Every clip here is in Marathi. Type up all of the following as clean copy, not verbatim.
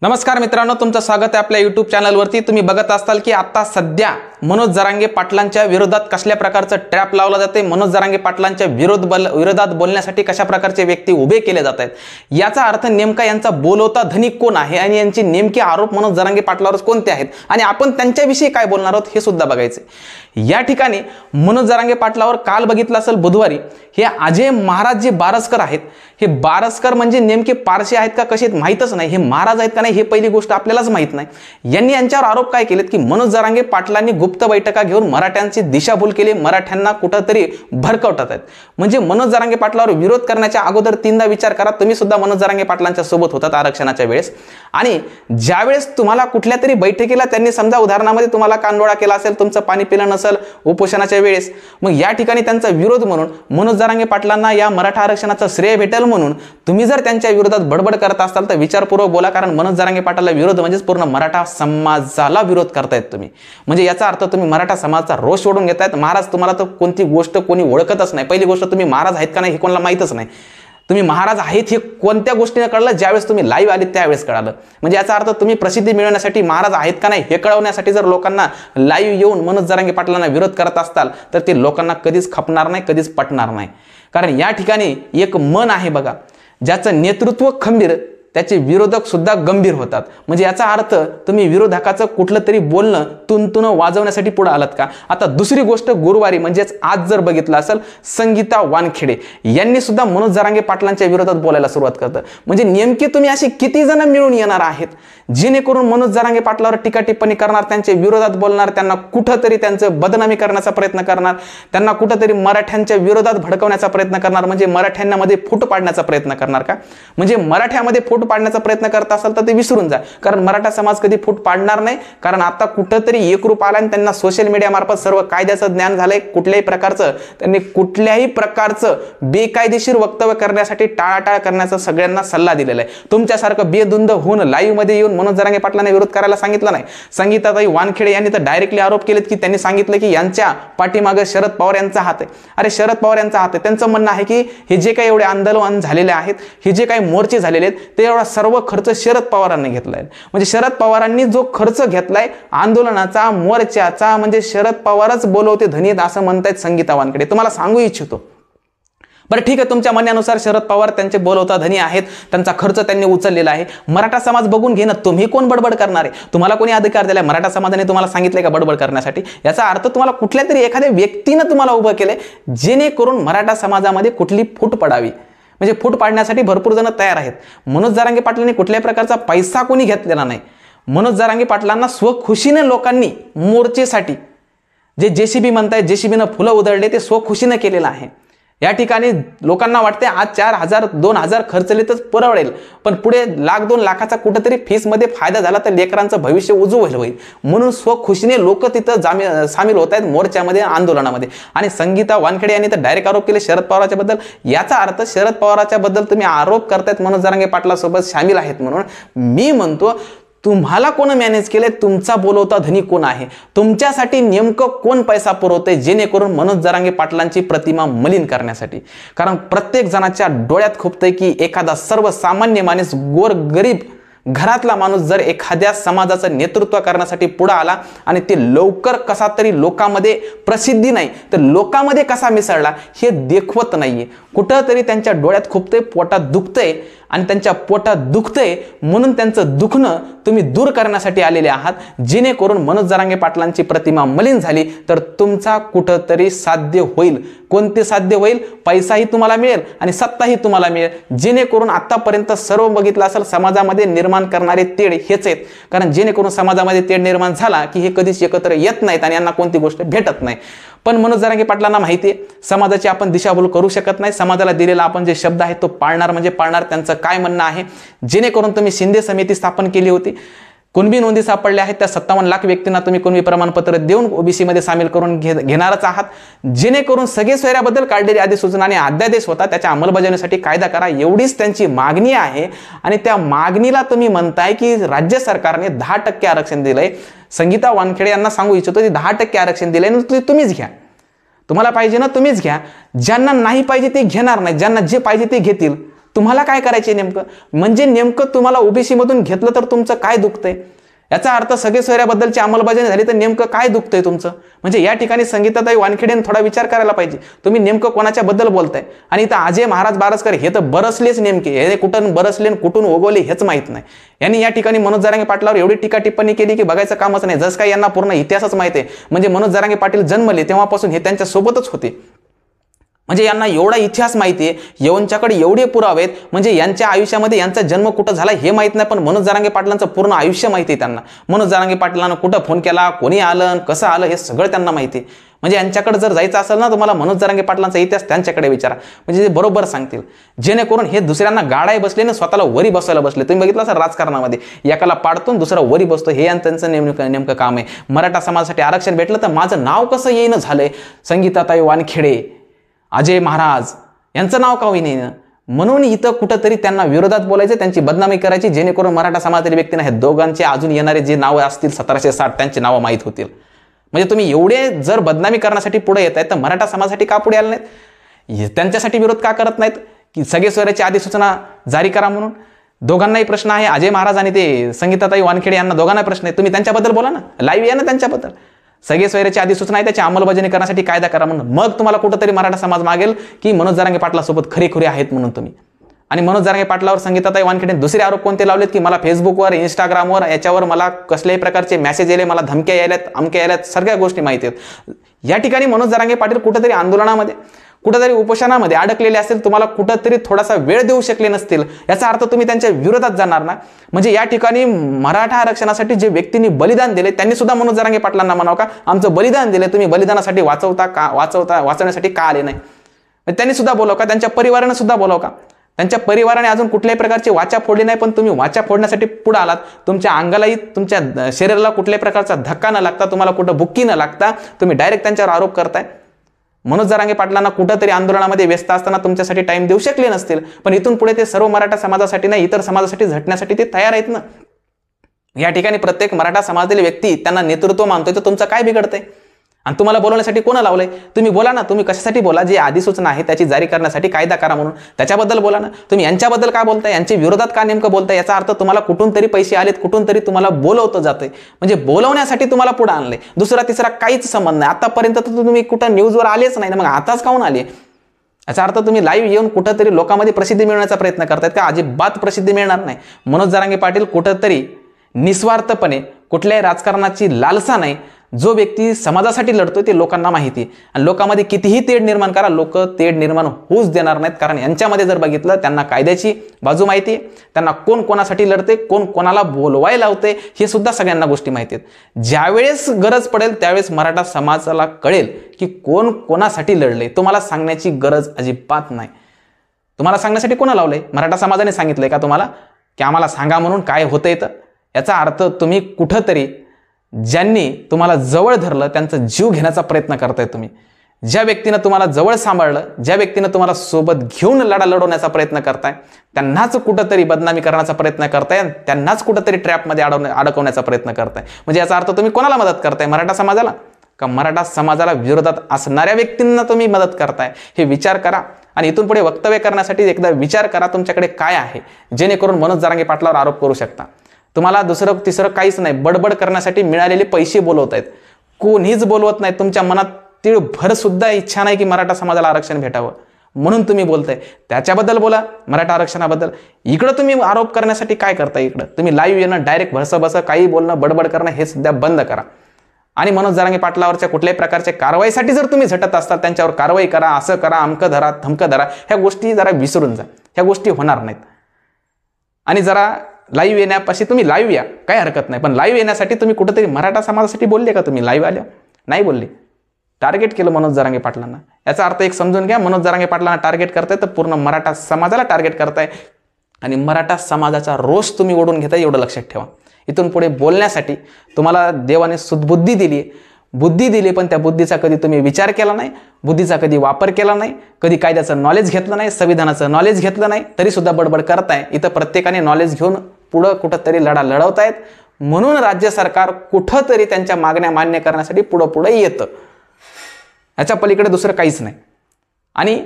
नमस्कार मित्रांनो, तुमचं स्वागत आहे आपल्या YouTube चॅनलवरती। तुम्ही बघत असाल की आता सध्या मनोज जरांगे पाटलांच्या विरोधात कसल्या प्रकारचं ट्रॅप लावला जाते, मनोज जरांगे पाटलांच्या विरोधात बोलण्यासाठी कशा प्रकारचे व्यक्ती उभे केले जात आहेत, याचा अर्थ नेमका यांचा बोलवता धनी कोण आहे आणि यांची नेमके आरोप मनोज जरांगे पाटलावर कोणते आहेत आणि आपण त्यांच्याविषयी काय बोलणार आहोत हे सुद्धा बघायचे। या ठिकाणी मनोज जरांगे पाटलावर काल बघितलं असेल बुधवारी हे अजय महाराज जे बारसकर आहेत, हे बारसकर म्हणजे नेमके पारशी आहेत का कसे माहीतच नाही, हे महाराज आहेत का नाही हे पहिली गोष्ट आपल्यालाच माहित नाही। यांनी यांच्यावर आरोप काय केलेत की मनोज जरांगे पाटलांनी गुप्त बैठका घेऊन मराठ्यांची दिशाभूल केली, मराठ्यांना कुठेतरी भडकवतात आहेत। म्हणजे मनोज जरांगे पाटलावर विरोध करण्याच्या अगोदर तीनदा विचार करा, तुम्ही सुद्धा मनोज जरांगे पाटलांच्या सोबत होतात आरक्षणाच्या वेळेस आणि ज्यावेळेस तुम्हाला कुठल्या तरी बैठकीला त्यांनी समजा उदाहरणामध्ये तुम्हाला कानडोळा केला असेल, तुमचं पाणी पिलं नसेल उपोषणाच्या वेळेस, मग या ठिकाणी त्यांचा विरोध म्हणून मनोज जरांगे पाटलांना या मराठा आरक्षणाचा श्रेय भेटेल म्हणून तुम्ही जर त्यांच्या विरोधात बडबड करत असाल तर विचारपूर्वक बोला, कारण मनोज जरांगे पाटलाला विरोध म्हणजे पूर्ण मराठा समाजाला विरोध करतायत तुम्ही। म्हणजे याचा अर्थ तुम्ही मराठा समाजाचा रोष ओढून घेतायत। महाराज तुम्हाला तर कोणती गोष्ट कोणी ओळखतच नाही, पहिली गोष्ट तुम्ही महाराज आहेत का नाही हे कोणाला माहीतच नाही। तुम्ही महाराज आहेत हे कोणत्या गोष्टीने कळलं, ज्यावेळेस तुम्ही लाईव्ह आले त्यावेळेस कळालं। म्हणजे याचा अर्थ तुम्ही प्रसिद्धी मिळवण्यासाठी महाराज आहेत का नाही हे कळवण्यासाठी जर लोकांना लाईव्ह येऊन मनोज जरांगे पाटलांना विरोध करत असताल तर ते लोकांना कधीच खपणार नाही, कधीच पटणार नाही। कारण या ठिकाणी एक मन आहे बघा, ज्याचं नेतृत्व खंबीर त्याचे विरोधक सुद्धा गंभीर होतात। म्हणजे याचा अर्थ तुम्ही विरोधकाचं कुठलं तरी बोलणं तुनतुन वाजवण्यासाठी पुढे आलात का। आता दुसरी गोष्ट, गुरुवारी म्हणजेच आज जर बघितलं असेल संगीता वानखेडे यांनी सुद्धा मनोज जरांगे पाटलांच्या विरोधात बोलायला सुरुवात करतात। म्हणजे नेमके तुम्ही अशी किती जण मिळून येणार आहेत जेणेकरून मनोज जरांगे पाटलावर टीका टिप्पणी करणार, त्यांच्या विरोधात बोलणार, त्यांना कुठंतरी त्यांचं बदनामी करण्याचा प्रयत्न करणार, त्यांना कुठंतरी मराठ्यांच्या विरोधात भडकवण्याचा प्रयत्न करणार, म्हणजे मराठ्यांमध्ये फूट पाडण्याचा प्रयत्न करणार का। म्हणजे मराठ्यामध्ये फूट पाडण्याचा प्रयत्न करत असाल तर ते विसरून जा, कारण मराठा समाज कधी फूट पाडणार नाही। कारण आता कुठंतरी एकरूप आला आणि त्यांना सोशल मीडिया मार्फत सर्व कायद्याचं ज्ञान झालंय। कुठल्याही प्रकारचं त्यांनी कुठल्याही प्रकारचं बेकायदेशीर वक्तव्य करण्यासाठी टाळाटाळ करण्याचा सगळ्यांना सल्ला दिलेला आहे। तुमच्यासारखं बेधुंद होऊन लाईव्ह मध्ये येऊन मनोज जरांगे पाटलांना विरोध करायला सांगितलं नाही। संगीताताई वानखेडे यांनी तर डायरेक्टली आरोप केलेत की त्यांनी सांगितलं की यांच्या पाठीमागे शरद पवार यांचा हात आहे। अरे शरद पवार यांचा हात आहे, त्यांचं म्हणणं आहे की हे जे काही एवढे आंदोलन झालेले आहेत, हे जे काही मोर्चे झालेले आहेत, ते एवढा सर्व खर्च शरद पवारांनी घेतलाय। म्हणजे शरद पवारांनी जो खर्च घेतलाय आंदोलनाचा, मोर्चाचा, म्हणजे शरद पवारच बोलवते धनी असं म्हणतायत संगीता वानखेडे। तुम्हाला सांगू इच्छितो, बरं ठीक आहे, तुमच्या म्हणण्यानुसार शरद पवार त्यांचे बोलवता धनी आहेत, त्यांचा खर्च त्यांनी उचललेला आहे। मराठा समाज बघून घे ना, तुम्ही कोण बडबड करणार आहे? तुम्हाला कोणी अधिकार दिलाय? मराठा समाजाने तुम्हाला सांगितलंय का बडबड करण्यासाठी? याचा अर्थ तुम्हाला कुठल्या तरी एखाद्या व्यक्तीने तुम्हाला उभं केलंय जेणेकरून मराठा समाजामध्ये कुठली फूट पडावी। म्हणजे फूट पाडण्यासाठी भरपूर जण तयार आहेत। मनोज जरांगे पाटलांनी कुठल्याही प्रकारचा पैसा कोणी घेतलेला नाही। मनोज जरांगे पाटलांना स्वखुशीने लोकांनी मोर्चेसाठी जे जेसीबी म्हणताय, जेसीबीनं फुलं उधळले ते स्वखुशीने केलेलं आहे। या ठिकाणी लोकांना वाटते आज 4,000 2,000 खर्चले तर परवडेल, पण पुढे लाख 2 लाखाचा कुठेतरी फीस मध्ये फायदा झाला तर लेकरांचं भविष्य उज्ज्वल होईल म्हणून स्वखुशीने लोक तिथं सामील होत आहेत मोर्चामध्ये, आंदोलनामध्ये। आणि संगीता वानखेडे यांनी तर डायरेक्ट आरोप केले शरद पवारांच्या बद्दल। याचा अर्थ शरद पवारांच्या बद्दल तुम्ही आरोप करतायत मनोज जरांगे पाटलासोबत सामील आहेत म्हणून। मी म्हणतो तुम्हाला कोण मॅनेज केले, तुमचा बोलवता धनी कोण आहे, तुमच्यासाठी नेमकं कोण पैसा पुरवते जेणेकरून मनोज जरांगे पाटलांची प्रतिमा मलिन करण्यासाठी। कारण प्रत्येक जणाच्या डोळ्यात खुपतंय की एखादा सर्वसामान्य माणूस, गोर गरीब घरातला माणूस जर एखाद्या समाजाचं नेतृत्व करण्यासाठी पुढे आला आणि ते लवकर कसा तरी लोकांमध्ये प्रसिद्धी नाही तर लोकांमध्ये कसा मिसळला हे देखवत नाहीये। कुठंतरी त्यांच्या डोळ्यात खुपतंय, पोटात दुखतंय आणि त्यांच्या पोटात दुखतंय म्हणून त्यांचं दुखणं तुम्ही दूर करण्यासाठी आलेले आहात, जेणेकरून मनोज जरांगे पाटलांची प्रतिमा मलिन झाली तर तुमचा कुठंतरी साध्य होईल। कोणते साध्य होईल? पैसाही तुम्हाला मिळेल आणि सत्ताही तुम्हाला मिळेल, जेणेकरून आतापर्यंत सर्व बघितलं असेल समाजामध्ये निर्माण करणारे तेढ हेच आहेत। कारण जेणेकरून समाजामध्ये तेढ निर्माण झाला की हे कधीच एकत्र येत नाहीत आणि यांना कोणती गोष्ट भेटत नाही। पण मनोज जरांगे पाटलांना माहिती आहे समाजाची आपण दिशाभूल करू शकत नाही, समाजाला दिलेला आपण जे शब्द आहे तो पाळणार म्हणजे पाळणार। त्यांचं काय म्हणणं आहे, जेणेकरून तुम्ही शिंदे समिती स्थापन केली होती, कुणबी नोंदी सापडल्या आहेत, त्या 57 लाख व्यक्तींना तुम्ही कुणबी प्रमाणपत्र देऊन ओबीसी मध्ये सामील करून घेणारच आहात, जेणेकरून सगळे सोयऱ्याबद्दल काढलेली अधिसूचना आणि अध्यादेश होता त्याच्या अंमलबजावणीसाठी कायदा करा, एवढीच त्यांची मागणी आहे। आणि त्या मागणीला तुम्ही म्हणताय की राज्य सरकारने 10% आरक्षण दिलंय। संगीता वानखेडे यांना सांगू इच्छितो की 10% आरक्षण दिलंय, तुम्हीच घ्या, तुम्हाला पाहिजे ना तुम्हीच घ्या, ज्यांना नाही पाहिजे ते घेणार नाही, ज्यांना जे पाहिजे ते घेतील। तुम्हाला काय करायचे नेमकं, म्हणजे नेमकं तुम्हाला ओबीसी मधून घेतलं तर तुमचं काय दुखतंय, याचा अर्थ सगळे सोयऱ्याबद्दलची अंमलबजावणी झाली तर नेमकं काय दुखतंय तुमचं. म्हणजे या ठिकाणी संगीताताई वानखेडेने थोडा विचार करायला पाहिजे, तुम्ही नेमकं कोणाच्या बद्दल बोलताय. आणि इथं अजय महाराज बारसकर हे तर बरसलेच नेमके, हे कुठून बरसले कुठून उगवले हेच माहित नाही. यांनी या ठिकाणी मनोज जरांगे पाटलावर एवढी टीका टिप्पणी केली की बघायचं कामच नाही. जसं काय यांना पूर्ण इतिहासच माहिती आहे. म्हणजे मनोज जरांगे पाटील जन्मले तेव्हापासून हे त्यांच्या सोबतच होते. म्हणजे यांना एवढा इतिहास माहिती आहे, यांच्याकडे एवढे पुरावे आहेत. म्हणजे यांच्या आयुष्यामध्ये यांचा जन्म कुठं झाला हे माहित नाही, पण मनोज जरांगे पाटलांचं पूर्ण आयुष्य माहिती आहे त्यांना. मनोज जरांगे पाटलांना कुठं फोन केला, कोणी आलं, कसं आलं हे सगळं त्यांना माहिती आहे. म्हणजे यांच्याकडे जर जायचं असेल ना, तुम्हाला मनोज जरांगे पाटलांचा इतिहास त्यांच्याकडे विचारा, म्हणजे ते बरोबर सांगतील. जेणेकरून हे दुसऱ्यांना गाडाय बसले ना, स्वतःला वरी बसवायला बसले. तुम्ही बघितलं असेल राजकारणामध्ये, एकाला पाडतो दुसरा वरी बसतो, हे त्यांचं नेमकं काम आहे. मराठा समाजासाठी आरक्षण भेटलं तर माझं नाव कसं येईन झालंय, संगीताताई वानखेडे, अजय महाराज यांचं नाव का होईन. म्हणून इथं कुठंतरी त्यांना विरोधात बोलायचं, त्यांची बदनामी करायची, जेणेकरून मराठा समाजातील व्यक्तींना हे दोघांचे अजून येणारे जे नावं असतील 1760 त्यांची नावं माहीत होतील. म्हणजे तुम्ही एवढे जर बदनामी करण्यासाठी पुढे येत आहेत तर मराठा समाजासाठी का पुढे आले नाहीत, त्यांच्यासाठी विरोध का करत नाहीत की सगळे सोयऱ्याची अधिसूचना जारी करा म्हणून. दोघांनाही प्रश्न आहे, अजय महाराज आणि ते संगीताताई वानखेडे यांना दोघांना प्रश्न आहे. तुम्ही त्यांच्याबद्दल बोला ना, लाईव्ह या ना त्यांच्याबद्दल. सगळे सोयऱ्याची अधिसूचना आहे, त्याची अंमलबजावणी करण्यासाठी कायदा करा म्हणून. मग तुम्हाला कुठंतरी मराठा समाज मागेल की मनोज जरांगे पाटलासोबत खरेखुरे आहेत म्हणून तुम्ही. आणि मनोज जरांगे पाटलावर संगीताताई वानखेडे दुसरे आरोप कोणते लावलेत की मला फेसबुकवर, इंस्टाग्रामवर याच्यावर मला कसल्याही प्रकारचे मेसेज यायले, मला धमक्या यायल्यात, अमक्या यायल्यात, सगळ्या गोष्टी माहिती आहेत. या ठिकाणी मनोज जरांगे पाटील कुठंतरी आंदोलनामध्ये, कुठंतरी उपोषणामध्ये अडकलेले असतील, तुम्हाला कुठंतरी थोडासा वेळ देऊ शकले नसतील, याचा अर्थ तुम्ही त्यांच्या विरोधात जाणार ना. म्हणजे या ठिकाणी मराठा आरक्षणासाठी जे व्यक्तींनी बलिदान दिले त्यांनी सुद्धा मनोज जरांगे पाटलांना म्हणावं का आमचं बलिदान दिले, तुम्ही बलिदानासाठी वाचवण्यासाठी का आले नाही. त्यांनी सुद्धा बोलावं का, त्यांच्या परिवारानं सुद्धा बोलावं का. त्यांच्या परिवाराने अजून कुठल्याही प्रकारची वाचा फोडली नाही, पण तुम्ही वाचा फोडण्यासाठी पुढे आलात. तुमच्या अंगालाही, तुमच्या शरीराला कुठल्याही प्रकारचा धक्का न लागता, तुम्हाला कुठं बुक्की न लागता तुम्ही डायरेक्ट त्यांच्यावर आरोप करताय. मनोज जरांगे पाटलांना कुठंतरी आंदोलनामध्ये व्यस्त असताना तुमच्यासाठी टाइम देऊ शकले नसतील, पण इथून पुढे ते सर्व मराठा समाजासाठी नाही, इतर समाजासाठी झटण्यासाठी ते तयार आहेत ना. या ठिकाणी प्रत्येक मराठा समाजातील व्यक्ती त्यांना नेतृत्व मानतोय, तर तुमचं काय बिघडतंय. आणि तुम्हाला बोलवण्यासाठी कोण लावलंय, तुम्ही बोला ना. तुम्ही कशासाठी बोला, जे अधिसूचना आहे त्याची जारी करण्यासाठी कायदा करा म्हणून, त्याच्याबद्दल बोला ना. तुम्ही यांच्याबद्दल का बोलताय, यांच्या विरोधात का नेमकं बोलताय, याचा अर्थ तुम्हाला कुठून तरी पैसे आलेत, कुठून तरी तुम्हाला बोलवतं जातंय. म्हणजे बोलवण्यासाठी तुम्हाला पुढे आणलंय, दुसरा तिसरा काहीच संबंध नाही. आतापर्यंत तर तुम्ही कुठं न्यूजवर आलेच नाही ना, मग आताच काहून आले. याचा अर्थ तुम्ही लाईव्ह येऊन कुठंतरी लोकांमध्ये प्रसिद्धी मिळवण्याचा प्रयत्न करतायत का. अजिबात प्रसिद्धी मिळणार नाही. मनोज जरांगे पाटील कुठंतरी निस्वार्थपणे, कुठल्याही राजकारणाची लालसा नाही, जो व्यक्ती समाजासाठी लढतोय ते लोकांना माहिती आहे. आणि लोकांमध्ये कितीही तेढ निर्माण करा, लोक तेढ निर्माण होऊच देणार नाहीत. कारण यांच्यामध्ये जर बघितलं, त्यांना कायद्याची बाजू माहिती आहे, त्यांना कोण कोणासाठी लढते, कोण कोणाला बोलवायला लावते हे सुद्धा सगळ्यांना गोष्टी माहिती आहेत. ज्यावेळेस गरज पडेल त्यावेळेस मराठा समाजाला कळेल की कोण कोणासाठी लढले. तुम्हाला सांगण्याची गरज अजिबात नाही. तुम्हाला सांगण्यासाठी कोणा लावलंय, मराठा समाजाने सांगितलंय का तुम्हाला की आम्हाला सांगा म्हणून काय होतंय. तर याचा अर्थ तुम्ही कुठंतरी ज्यांनी तुम्हाला जवळ धरलं त्यांचा जीव घेण्याचा प्रयत्न करताय तुम्ही. ज्या व्यक्तीनं तुम्हाला जवळ सांभाळलं, ज्या व्यक्तीनं तुम्हाला सोबत घेऊन लढवण्याचा प्रयत्न करताय, त्यांनाच कुठंतरी बदनामी करण्याचा प्रयत्न करताय, त्यांनाच कुठंतरी ट्रॅपमध्ये अडकवण्याचा प्रयत्न करताय. म्हणजे याचा अर्थ तुम्ही कोणाला मदत करताय, मराठा समाजाला का मराठा समाजाला विरोधात असणाऱ्या व्यक्तींना तुम्ही मदत करताय. हे विचार करा आणि इथून पुढे वक्तव्य करण्यासाठी एकदा विचार करा तुमच्याकडे काय आहे, जेणेकरून मनोज जरांगे पाटलावर आरोप करू शकता. तुम्हाला दुसरं तिसरं काहीच नाही, बडबड करण्यासाठी मिळालेले पैसे बोलवतायत, कोणीच बोलवत नाही. तुमच्या मनात तिळभर सुद्धा इच्छा नाही की मराठा समाजाला आरक्षण भेटावं, म्हणून तुम्ही बोलताय. त्याच्याबद्दल बोला, मराठा आरक्षणाबद्दल. इकडं तुम्ही आरोप करण्यासाठी काय करताय, इकडं तुम्ही लाईव्ह येणं, डायरेक्ट भरसं काही बोलणं, बडबड करणं हे सध्या बंद करा. आणि मनोज जरांगे पाटलावरच्या कुठल्याही प्रकारच्या कारवाईसाठी जर तुम्ही झटत असतात, त्यांच्यावर कारवाई करा, असं करा, अमकं धरा, थमकं धरा, ह्या गोष्टी जरा विसरून जा. ह्या गोष्टी होणार नाहीत. आणि जरा लाईव्ह येण्यापाशी तुम्ही लाईव्ह या, काही हरकत नाही, पण लाईव्ह येण्यासाठी तुम्ही कुठेतरी मराठा समाजासाठी बोलले का, तुम्ही लाईव्ह आल्या नाही बोलले, टार्गेट केलं मनोज जरांगे पाटलांना. याचा अर्थ एक समजून घ्या, मनोज जरांगे पाटलांना टार्गेट करताय तर पूर्ण मराठा समाजाला टार्गेट करताय. आणि मराठा समाजाचा रोष तुम्ही ओढून घेताय, एवढं लक्षात ठेवा. इथून पुढे बोलण्यासाठी तुम्हाला देवाने सुदबुद्धी दिली, बुद्धी दिली, पण त्या बुद्धीचा कधी तुम्ही विचार केला नाही, बुद्धीचा कधी वापर केला नाही, कधी कायद्याचं नॉलेज घेतलं नाही, संविधानाचं नॉलेज घेतलं नाही, तरी सुद्धा बडबड करताय. इथं प्रत्येकाने नॉलेज घेऊन पुढं कुठंतरी लढा लढवतायत, म्हणून राज्य सरकार कुठंतरी त्यांच्या मागण्या मान्य करण्यासाठी पुढं येतं. याच्या पलीकडे दुसरं काहीच नाही. आणि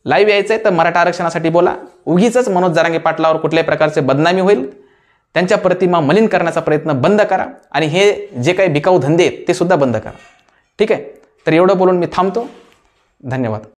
लाईव्ह यायचं आहे तर मराठा आरक्षणासाठी बोला. उगीच मनोज जरांगे पाटलावर कुठल्याही प्रकारचे बदनामी होईल. त्यांच्या प्रतिमा मलिन करण्याचा प्रयत्न बंद करा आणि हे जे काही बिकाऊ धंदे आहेत ते सुद्धा बंद करा. ठीक आहे, तर एवढं बोलून मी थांबतो. धन्यवाद.